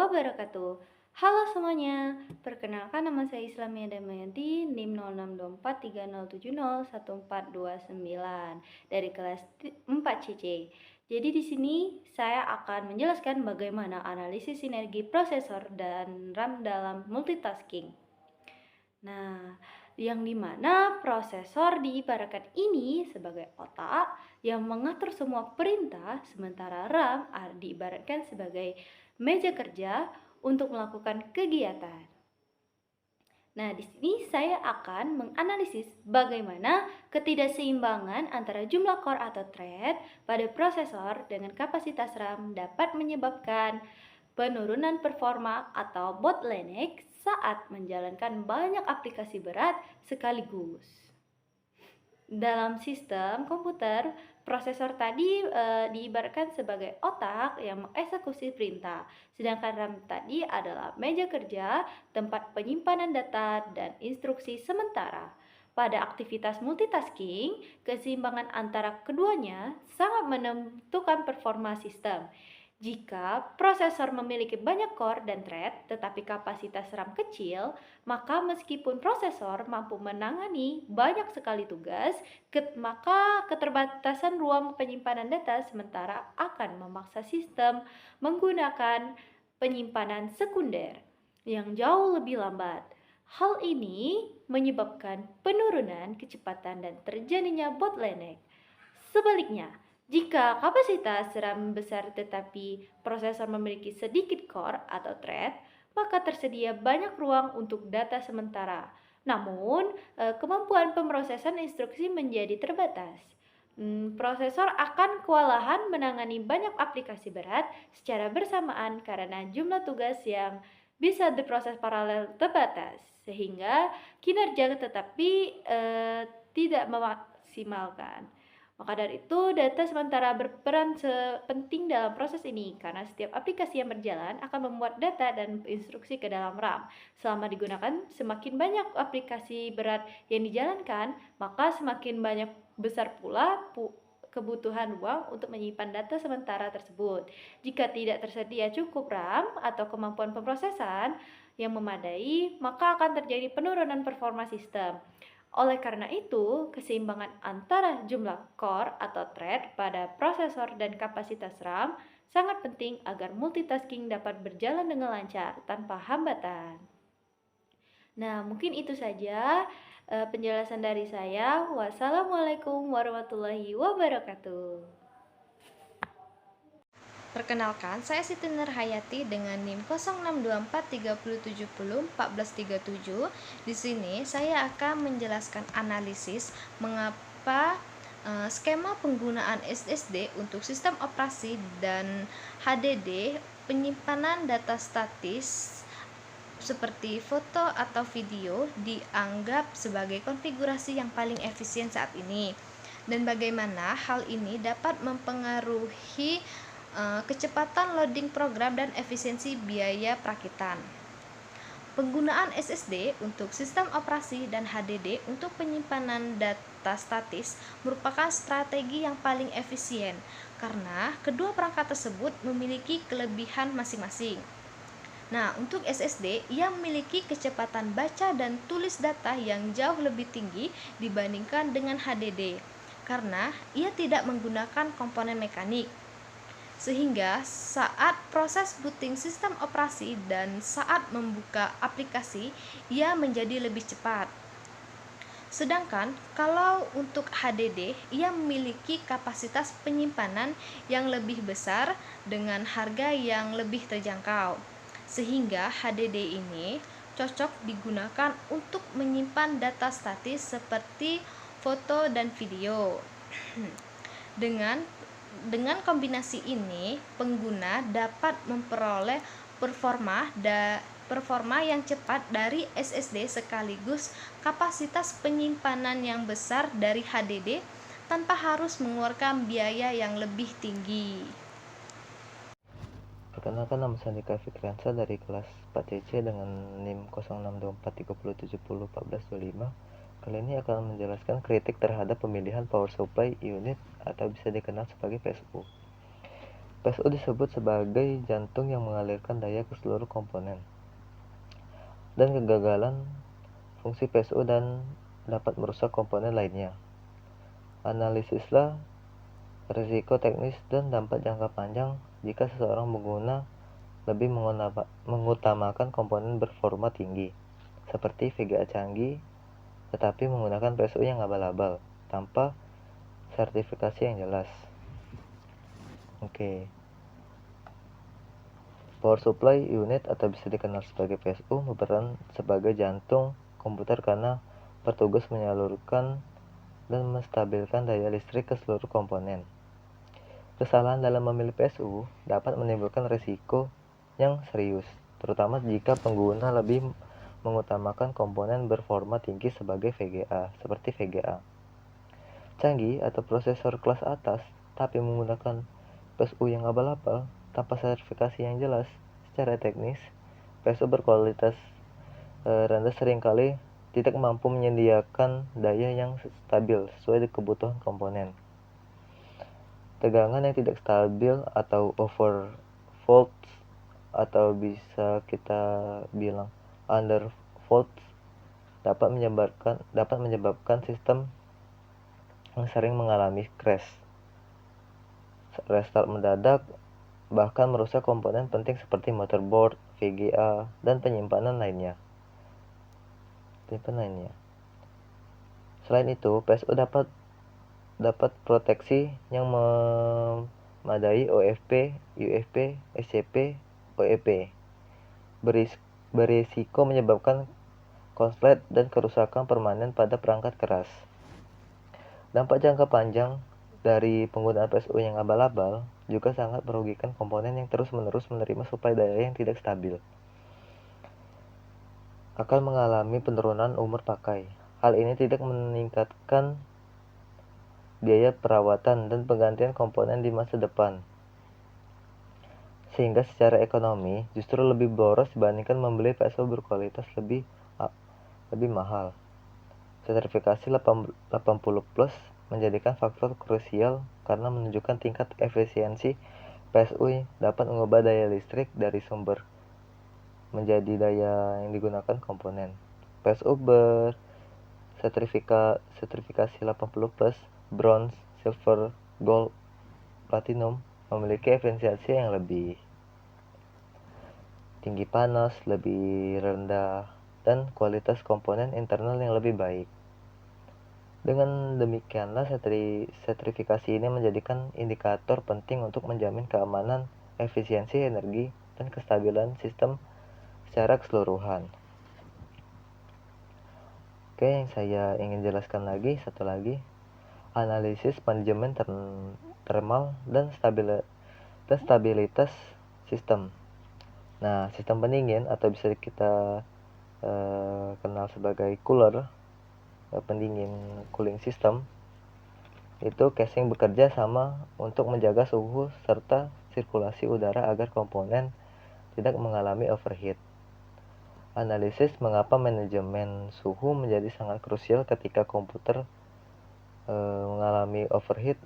wabarakatuh. Halo semuanya, perkenalkan nama saya Islamia Damayanti, NIM 062430701429 dari kelas 4CC. Jadi di sini saya akan menjelaskan bagaimana analisis sinergi prosesor dan RAM dalam multitasking. Nah, yang dimana prosesor diibaratkan ini sebagai otak yang mengatur semua perintah, sementara RAM diibaratkan sebagai meja kerja untuk melakukan kegiatan. Nah, di sini saya akan menganalisis bagaimana ketidakseimbangan antara jumlah core atau thread pada prosesor dengan kapasitas RAM dapat menyebabkan penurunan performa atau bottleneck saat menjalankan banyak aplikasi berat sekaligus. Dalam sistem komputer, prosesor tadi diibaratkan sebagai otak yang mengeksekusi perintah, sedangkan RAM tadi adalah meja kerja, tempat penyimpanan data, dan instruksi sementara. Pada aktivitas multitasking, keseimbangan antara keduanya sangat menentukan performa sistem. Jika prosesor memiliki banyak core dan thread tetapi kapasitas RAM kecil, maka meskipun prosesor mampu menangani banyak sekali tugas, maka keterbatasan ruang penyimpanan data sementara akan memaksa sistem menggunakan penyimpanan sekunder yang jauh lebih lambat. Hal ini menyebabkan penurunan kecepatan dan terjadinya bottleneck. Sebaliknya, jika kapasitas RAM besar tetapi prosesor memiliki sedikit core atau thread, maka tersedia banyak ruang untuk data sementara. Namun, kemampuan pemrosesan instruksi menjadi terbatas. Prosesor akan kewalahan menangani banyak aplikasi berat secara bersamaan karena jumlah tugas yang bisa diproses paralel terbatas, sehingga kinerja tetapi tidak memaksimalkan. Maka dari itu, data sementara berperan penting dalam proses ini karena setiap aplikasi yang berjalan akan membuat data dan instruksi ke dalam RAM. Selama digunakan, semakin banyak aplikasi berat yang dijalankan, maka semakin banyak besar pula kebutuhan ruang untuk menyimpan data sementara tersebut. Jika tidak tersedia cukup RAM atau kemampuan pemrosesan yang memadai, maka akan terjadi penurunan performa sistem. Oleh karena itu, keseimbangan antara jumlah core atau thread pada prosesor dan kapasitas RAM sangat penting agar multitasking dapat berjalan dengan lancar tanpa hambatan. Nah, mungkin itu saja penjelasan dari saya. Wassalamualaikum warahmatullahi wabarakatuh. Perkenalkan, saya Siti Nurhayati dengan NIM 062430701437. Di sini saya akan menjelaskan analisis mengapa skema penggunaan SSD untuk sistem operasi dan HDD penyimpanan data statis seperti foto atau video dianggap sebagai konfigurasi yang paling efisien saat ini, dan bagaimana hal ini dapat mempengaruhi kecepatan loading program dan efisiensi biaya perakitan. Penggunaan SSD untuk sistem operasi dan HDD untuk penyimpanan data statis merupakan strategi yang paling efisien karena kedua perangkat tersebut memiliki kelebihan masing-masing. Nah, untuk SSD, ia memiliki kecepatan baca dan tulis data yang jauh lebih tinggi dibandingkan dengan HDD karena ia tidak menggunakan komponen mekanik, sehingga saat proses booting sistem operasi dan saat membuka aplikasi ia menjadi lebih cepat. Sedangkan kalau untuk HDD, ia memiliki kapasitas penyimpanan yang lebih besar dengan harga yang lebih terjangkau, sehingga HDD ini cocok digunakan untuk menyimpan data statis seperti foto dan video. Dengan kombinasi ini, pengguna dapat memperoleh performa yang cepat dari SSD sekaligus kapasitas penyimpanan yang besar dari HDD tanpa harus mengeluarkan biaya yang lebih tinggi. Perkenalkan, nama saya Andika Fikriansa dari kelas 4CC dengan NIM 062430701425. Kali ini akan menjelaskan kritik terhadap pemilihan power supply unit atau bisa dikenal sebagai PSU. PSU disebut sebagai jantung yang mengalirkan daya ke seluruh komponen, dan kegagalan fungsi PSU dan dapat merusak komponen lainnya. Analisislah risiko teknis dan dampak jangka panjang jika seseorang pengguna lebih mengutamakan komponen berperforma tinggi, seperti VGA canggih, tetapi menggunakan PSU yang abal-abal, tanpa sertifikasi yang jelas. Oke. Power supply unit atau bisa dikenal sebagai PSU berperan sebagai jantung komputer karena bertugas menyalurkan dan menstabilkan daya listrik ke seluruh komponen. Kesalahan dalam memilih PSU dapat menimbulkan risiko yang serius, terutama jika pengguna lebih mengutamakan komponen berperforma tinggi seperti VGA canggih atau prosesor kelas atas, tapi menggunakan PSU yang abal-abal tanpa sertifikasi yang jelas. Secara teknis, PSU berkualitas rendah seringkali tidak mampu menyediakan daya yang stabil sesuai dengan kebutuhan komponen. Tegangan yang tidak stabil atau overvolts, atau bisa kita bilang undervolts, dapat menyebabkan sistem yang sering mengalami crash, restart mendadak, bahkan merusak komponen penting seperti motherboard, VGA, dan penyimpanan lainnya. Selain itu, PSU dapat proteksi yang memadai OFP, UFP, SCP, OEP. Berisiko menyebabkan konslet dan kerusakan permanen pada perangkat keras. Dampak jangka panjang dari penggunaan PSU yang abal-abal juga sangat merugikan komponen yang terus-menerus menerima suplai daya yang tidak stabil. Akan mengalami penurunan umur pakai. Hal ini tidak meningkatkan biaya perawatan dan penggantian komponen di masa depan, sehingga secara ekonomi justru lebih boros dibandingkan membeli PSU berkualitas lebih mahal. Sertifikasi 80+ menjadikan faktor krusial karena menunjukkan tingkat efisiensi PSU dapat mengubah daya listrik dari sumber menjadi daya yang digunakan komponen. PSU sertifikasi 80+, bronze, silver, gold, platinum memiliki efisiensi yang lebih tinggi panas, lebih rendah, dan kualitas komponen internal yang lebih baik. Dengan demikianlah sertifikasi ini menjadikan indikator penting untuk menjamin keamanan, efisiensi energi, dan kestabilan sistem secara keseluruhan. Oke, yang saya ingin jelaskan satu lagi, analisis manajemen thermal dan stabilitas sistem. Nah, sistem pendingin atau bisa kita kenal sebagai cooler, pendingin cooling system, itu casing bekerja sama untuk menjaga suhu serta sirkulasi udara agar komponen tidak mengalami overheat. Analisis mengapa manajemen suhu menjadi sangat krusial ketika komputer mengalami overheat.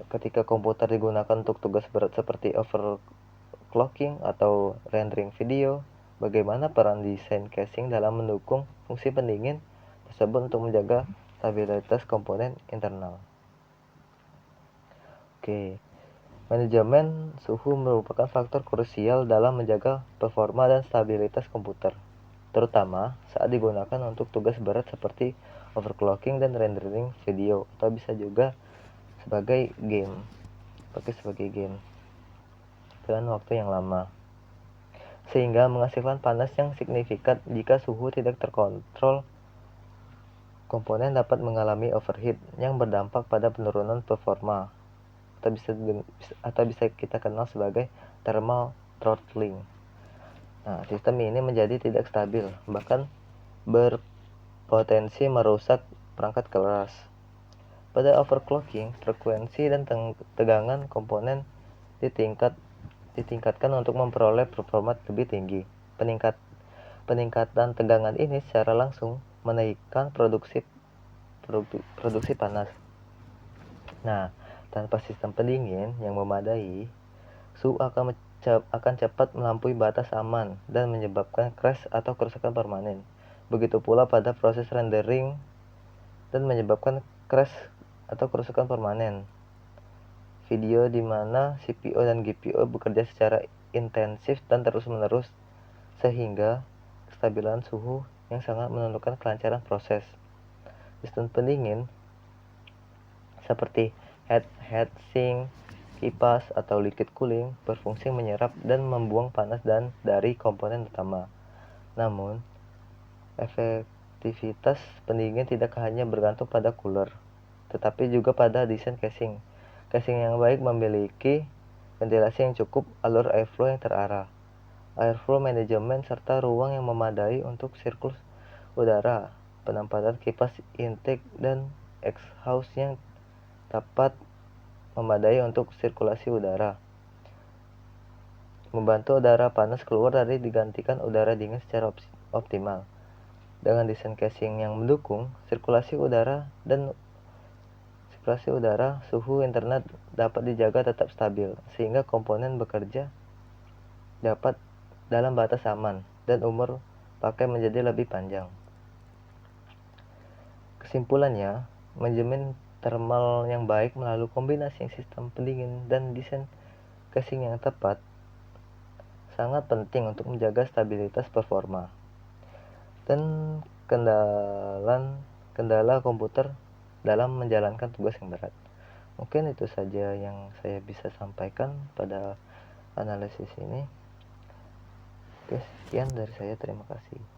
Ketika komputer digunakan untuk tugas berat seperti overclocking atau rendering video, bagaimana peran desain casing dalam mendukung fungsi pendingin tersebut untuk menjaga stabilitas komponen internal. Oke. Manajemen suhu merupakan faktor krusial dalam menjaga performa dan stabilitas komputer, terutama saat digunakan untuk tugas berat seperti overclocking dan rendering video, atau bisa juga sebagai game dengan waktu yang lama, sehingga menghasilkan panas yang signifikan. Jika suhu tidak terkontrol, komponen dapat mengalami overheat yang berdampak pada penurunan performa, atau bisa kita kenal sebagai thermal throttling. Nah, sistem ini menjadi tidak stabil, bahkan berpotensi merusak perangkat keras. Pada overclocking, frekuensi dan tegangan komponen ditingkatkan untuk memperoleh performa lebih tinggi. Peningkatan tegangan ini secara langsung menaikkan produksi panas, Nah, tanpa sistem pendingin yang memadai, suhu akan cepat melampaui batas aman dan menyebabkan crash atau kerusakan permanen. Begitu pula pada proses rendering dan menyebabkan crash atau kerusakan permanen video di mana CPU dan GPU bekerja secara intensif dan terus-menerus sehingga kestabilan suhu yang sangat menentukan kelancaran proses. Sistem pendingin seperti heatsink, kipas, atau liquid cooling berfungsi menyerap dan membuang panas dari komponen utama. Namun, efektivitas pendingin tidak hanya bergantung pada cooler, tetapi juga pada desain casing. Casing yang baik memiliki ventilasi yang cukup, alur airflow yang terarah, airflow management, serta ruang yang memadai untuk sirkulasi udara, penempatan kipas intake dan exhaust yang tepat memadai untuk sirkulasi udara, membantu udara panas keluar dari digantikan udara dingin secara optimal. Dengan desain casing yang mendukung sirkulasi udara, suhu internal dapat dijaga tetap stabil, sehingga komponen bekerja dapat dalam batas aman dan umur pakai menjadi lebih panjang. Kesimpulannya, manajemen thermal yang baik melalui kombinasi sistem pendingin dan desain casing yang tepat sangat penting untuk menjaga stabilitas performa dan kendala komputer dalam menjalankan tugas yang berat. Mungkin itu saja yang saya bisa sampaikan pada analisis ini. Oke, sekian dari saya. Terima kasih.